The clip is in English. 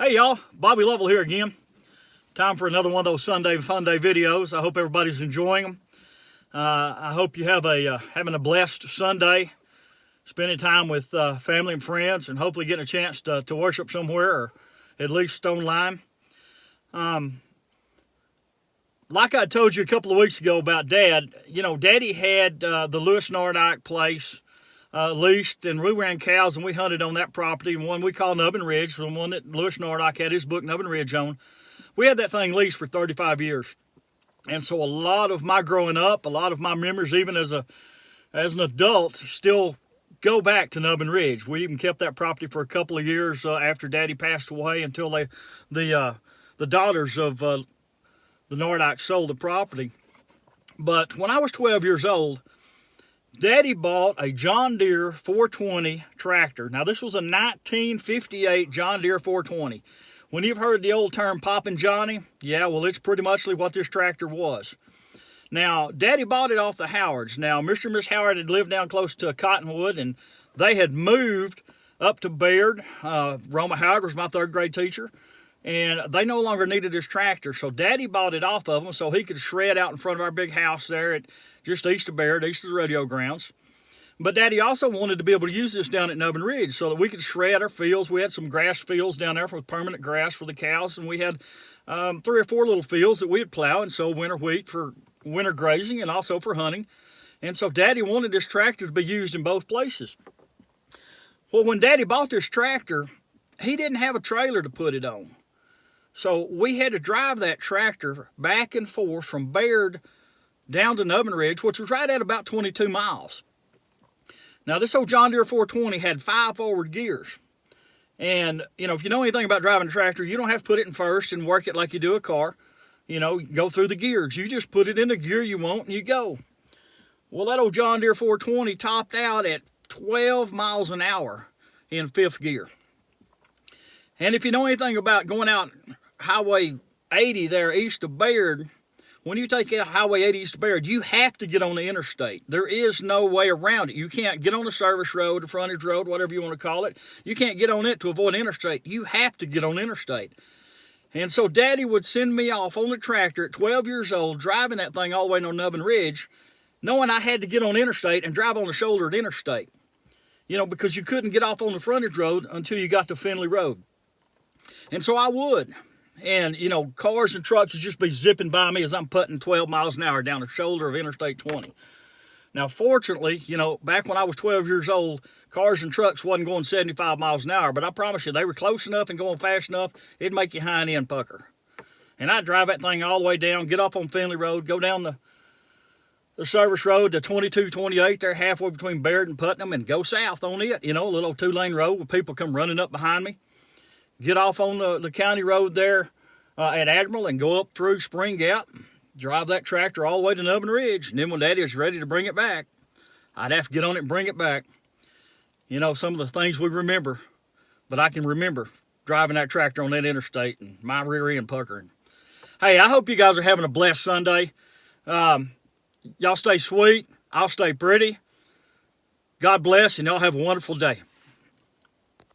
Hey y'all, Bobby Lovell here again. Time for another one of those Sunday Funday videos. I hope everybody's enjoying them. I hope you have having a blessed Sunday, spending time with family and friends, and hopefully getting a chance to worship somewhere, or at least online. Like I told you a couple of weeks ago about Dad, Daddy had the Lewis Nordyke place leased, and we ran cows and we hunted on that property, and one we call Nubbin Ridge, the one that Lewis Nordyke had his book Nubbin Ridge on. We had that thing leased for 35 years. And so a lot of my growing up, a lot of my memories, even as an adult, still go back to Nubbin Ridge. We even kept that property for a couple of years after Daddy passed away, until the daughters of the Nordykes sold the property. But when I was 12 years old, Daddy bought a John Deere 420 tractor. Now, this was a 1958 John Deere 420. When you've heard the old term Poppin' Johnny, yeah, well, it's pretty much what this tractor was. Now, Daddy bought it off the Howards. Now, Mr. and Miss Howard had lived down close to Cottonwood, and they had moved up to Baird. Roma Howard was my third grade teacher, and they no longer needed this tractor, so Daddy bought it off of them so he could shred out in front of our big house there at just east of Baird, east of the rodeo grounds. But Daddy also wanted to be able to use this down at Nubbin Ridge so that we could shred our fields. We had some grass fields down there for permanent grass for the cows, and we had 3 or 4 little fields that we'd plow and sow winter wheat for winter grazing and also for hunting. And so Daddy wanted this tractor to be used in both places. Well, when Daddy bought this tractor, he didn't have a trailer to put it on. So we had to drive that tractor back and forth from Baird down to Nubbin Ridge, which was right at about 22 miles. Now, this old John Deere 420 had 5 forward gears. And, if you know anything about driving a tractor, you don't have to put it in first and work it like you do a car. Go through the gears. You just put it in the gear you want and you go. Well, that old John Deere 420 topped out at 12 miles an hour in 5th gear. And if you know anything about going out Highway 80 there east of Baird, when you take out Highway 80 east of Baird, you have to get on the interstate. There is no way around it. You can't get on the service road, the frontage road, whatever you want to call it. You can't get on it to avoid interstate. You have to get on interstate. And so Daddy would send me off on the tractor at 12 years old, driving that thing all the way to Nubbin Ridge, knowing I had to get on interstate and drive on the shoulder at interstate. Because you couldn't get off on the frontage road until you got to Finley Road. And so I would. And, cars and trucks would just be zipping by me as I'm putting 12 miles an hour down the shoulder of Interstate 20. Now, fortunately, back when I was 12 years old, cars and trucks wasn't going 75 miles an hour, but I promise you, they were close enough and going fast enough, it'd make your hind end pucker. And I'd drive that thing all the way down, get off on Finley Road, go down the service road to 2228 there, halfway between Baird and Putnam, and go south on it, a little 2-lane road with people come running up behind me. Get off on the county road there at Admiral and go up through Spring Gap, drive that tractor all the way to Nubbin Ridge, and then when Daddy was ready to bring it back, I'd have to get on it and bring it back. Some of the things we remember, but I can remember driving that tractor on that interstate and my rear end puckering. Hey, I hope you guys are having a blessed Sunday. Y'all stay sweet. I'll stay pretty. God bless, and y'all have a wonderful day.